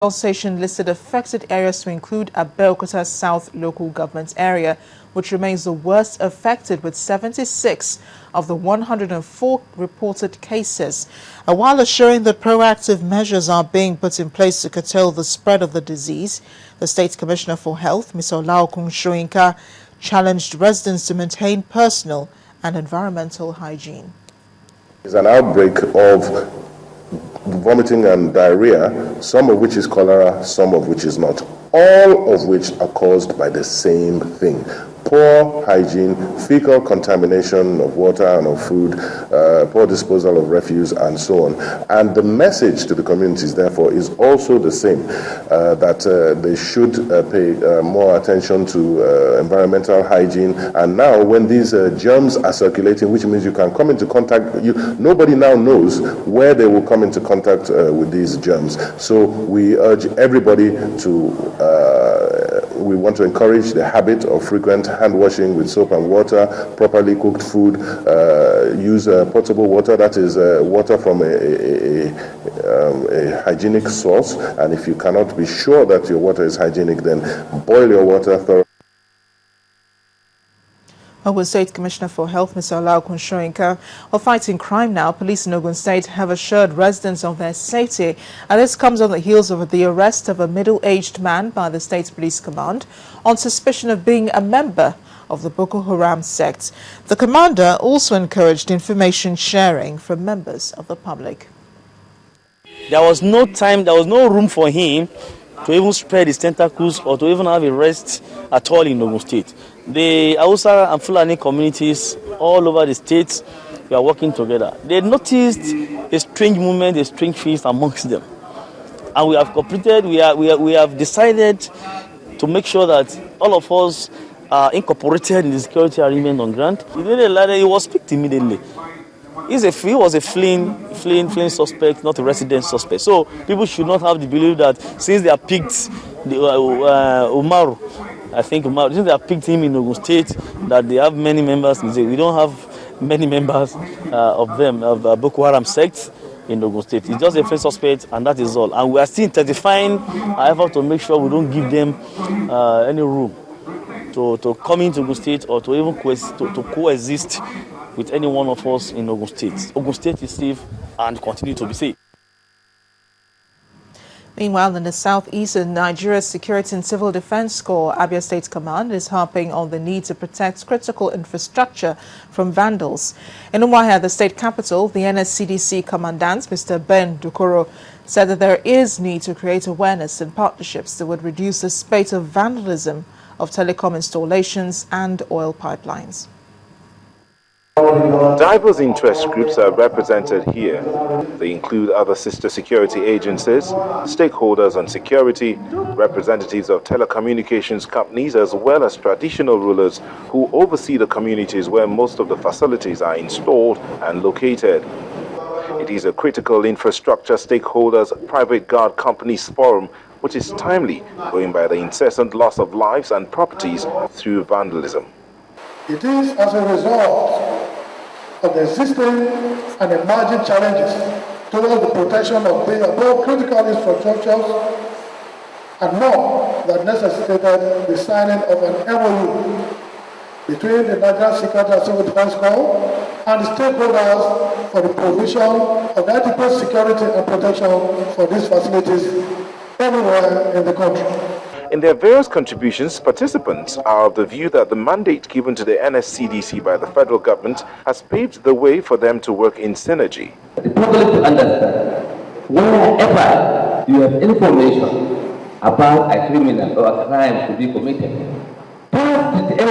Station listed affected areas to include Abeokuta South local government area, which remains the worst affected with 76 of the 104 reported cases. While assuring that proactive measures are being put in place to curtail the spread of the disease, the State Commissioner for Health, Ms. Shoyinka, challenged residents to maintain personal and environmental hygiene. It's an outbreak of vomiting and diarrhea, some of which is cholera, some of which is not, all of which are caused by the same thing: poor hygiene, fecal contamination of water and of food, poor disposal of refuse, and so on. And the message to the communities, therefore, is also the same, that they should pay more attention to environmental hygiene. And now, when these germs are circulating, which means you can come into contact, nobody now knows where they will come into contact with these germs. So we urge everybody to we want to encourage the habit of frequent hand washing with soap and water, properly cooked food, use potable water, that is water from a hygienic source. And if you cannot be sure that your water is hygienic, then boil your water thoroughly. Ogun State Commissioner for Health, Mr. Shoyinka, of fighting crime now, police in Ogun State have assured residents of their safety. And this comes on the heels of the arrest of a middle-aged man by the State Police Command on suspicion of being a member of the Boko Haram sect. The commander also encouraged information sharing from members of the public. There was no time, there was no room for him to even spread his tentacles or to even have a rest at all in Ogun State. The Hausa and Fulani communities all over the states, we are working together. They noticed a strange movement, a strange feast amongst them. And we have completed, we have decided to make sure that all of us are incorporated in the security arrangement on ground. He was picked immediately. He was a fleeing suspect, not a resident suspect. So people should not have the belief that since they are picked, since they have picked him in Ogun State, that they have many members. We don't have many members of Boko Haram sect in Ogun State. It's just a fleeing suspect, and that is all. And we are still intensifying our effort to make sure we don't give them any room to come into Ogun State or to even coexist with any one of us in Ogun State. Ogun State is safe and continue to be safe. Meanwhile, in the southeastern Nigeria's Security and Civil Defense Corps, Abia State Command is harping on the need to protect critical infrastructure from vandals. In Umuahia, the state capital, the NSCDC commandant, Mr. Ben Dukoro, said that there is need to create awareness and partnerships that would reduce the spate of vandalism of telecom installations and oil pipelines. Diverse interest groups are represented here. They include other sister security agencies, stakeholders on security, representatives of telecommunications companies, as well as traditional rulers who oversee the communities where most of the facilities are installed and located. It is a critical infrastructure stakeholders private guard companies forum, which is timely, going by the incessant loss of lives and properties through vandalism. It is as a result of the existing and emerging challenges towards the protection of the above critical infrastructures and more that necessitated the signing of an MOU between the Nigerian Security and Civil Defense Corps and the stakeholders for the provision of adequate security and protection for these facilities everywhere in the country. In their various contributions, participants are of the view that the mandate given to the NSCDC by the federal government has paved the way for them to work in synergy. The public to understand, whenever you have information about a criminal or a crime to be committed, pass it to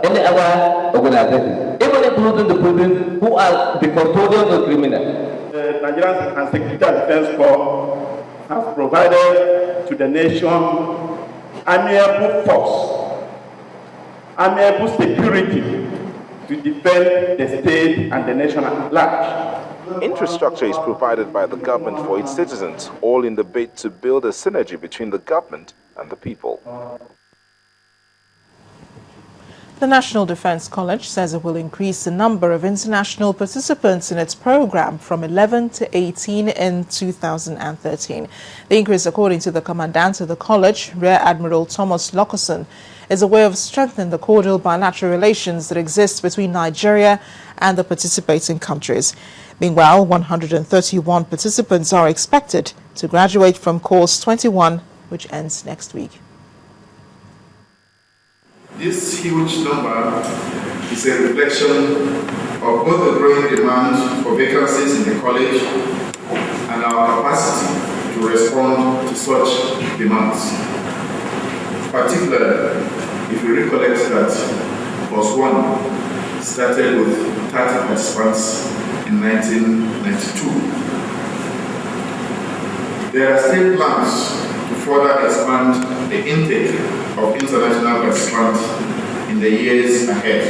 any other organization, even including the police who are the custodians of criminals. The Nigerian and Security Defense Corps has provided to the nation amiable force, amiable security to defend the state and the nation at large. Infrastructure is provided by the government for its citizens, all in the bid to build a synergy between the government and the people. The National Defence College says it will increase the number of international participants in its program from 11 to 18 in 2013. The increase, according to the commandant of the college, Rear Admiral Thomas Lockerson, is a way of strengthening the cordial bilateral relations that exist between Nigeria and the participating countries. Meanwhile, 131 participants are expected to graduate from course 21, which ends next week. This huge number is a reflection of both the growing demand for vacancies in the college and our capacity to respond to such demands. Particularly, if we recollect that course 1 started with 30 participants in 1992. There are still plans to further expand the intake of international participants in the years ahead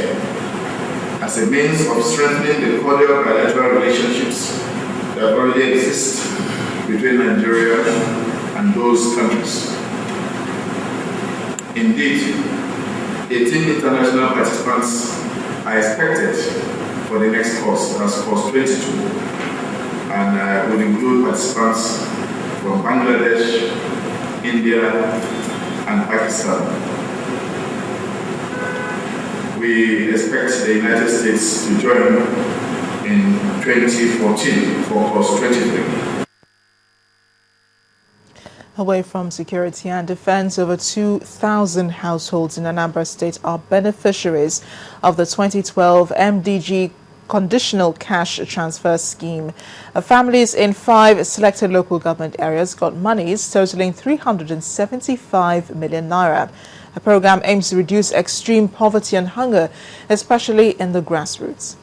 as a means of strengthening the cordial bilateral relationships that already exist between Nigeria and those countries. Indeed, 18 international participants are expected for the next course, that's course 22, and will include participants from Bangladesh, India, and Pakistan. We expect the United States to join in 2014 for course 23. Away from security and defense, over 2,000 households in Anambra State are beneficiaries of the 2012 MDG Conditional Cash Transfer Scheme. Families in 5 selected local government areas got monies totaling 375 million naira. The program aims to reduce extreme poverty and hunger, especially in the grassroots.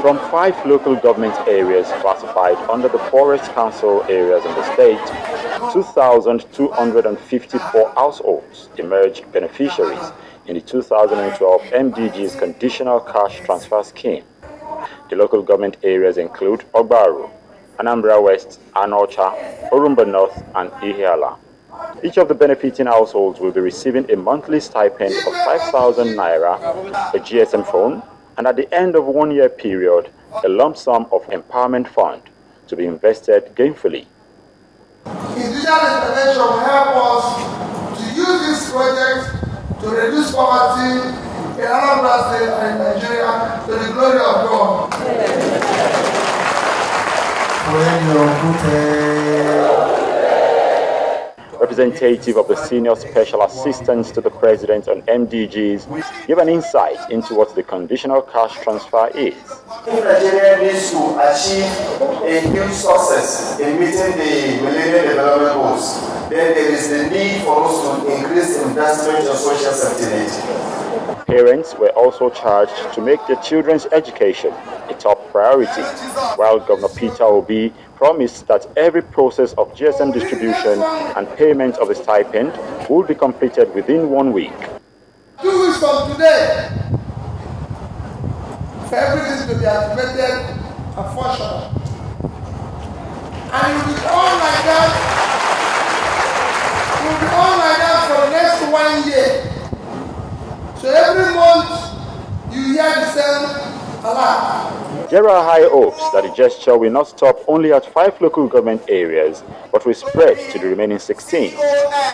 From 5 local government areas classified under the poorest council areas in the state, 2,254 households emerged beneficiaries in the 2012 MDG's Conditional Cash Transfer Scheme. The local government areas include Ogbaru, Anambra West, Anocha, Orumba North, and Ihiala. Each of the benefiting households will be receiving a monthly stipend of 5,000 naira, a GSM phone, and at the end of a 1-year period, a lump sum of empowerment fund to be invested gainfully. Individual intervention will help us to use this project to reduce poverty in Anambra State and Nigeria to the glory of God. Representative of the Senior Special Assistants to the President on MDGs give an insight into what the conditional cash transfer is. If Nigeria needs to achieve a huge success in meeting the Millennium Development Goals, then there is the need for us to increase investment in social safety net. Parents were also charged to make their children's education a top priority, while Governor Peter Obi promised that every process of GSM distribution and payment of a stipend will be completed within 1 week. 2 weeks from today, for everything to be activated and functional. And it will be all like that. It will be all like that for the next 1 year. So every month you hear the same alert. Gerald High hopes that the gesture will not stop only at 5 local government areas, but will spread to the remaining 16,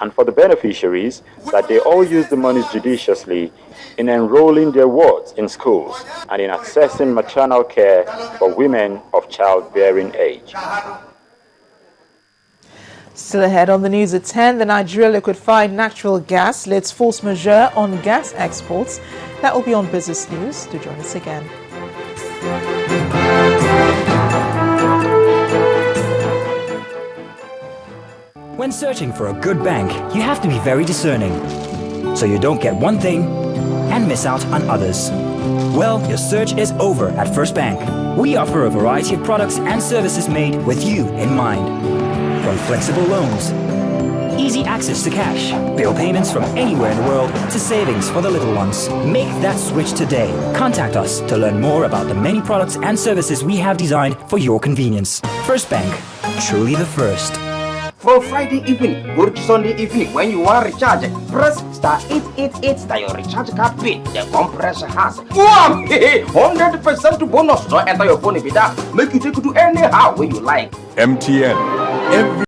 and for the beneficiaries, that they all use the monies judiciously in enrolling their wards in schools and in accessing maternal care for women of childbearing age. Still ahead on the news at 10, the Nigeria liquefied natural gas lifts force majeure on gas exports. That will be on Business News. Do join us again. When searching for a good bank, you have to be very discerning, so you don't get one thing and miss out on others. Well, your search is over at First Bank. We offer a variety of products and services made with you in mind. From flexible loans, easy access to cash, bill payments from anywhere in the world, to savings for the little ones. Make that switch today. Contact us to learn more about the many products and services we have designed for your convenience. First Bank, truly the first. From Friday evening, go to Sunday evening when you want recharge. Press star 888 that your recharge card pin. The compressor has 100% bonus. Don't enter your phone if it does. Make you take it to anyhow where you like. MTN.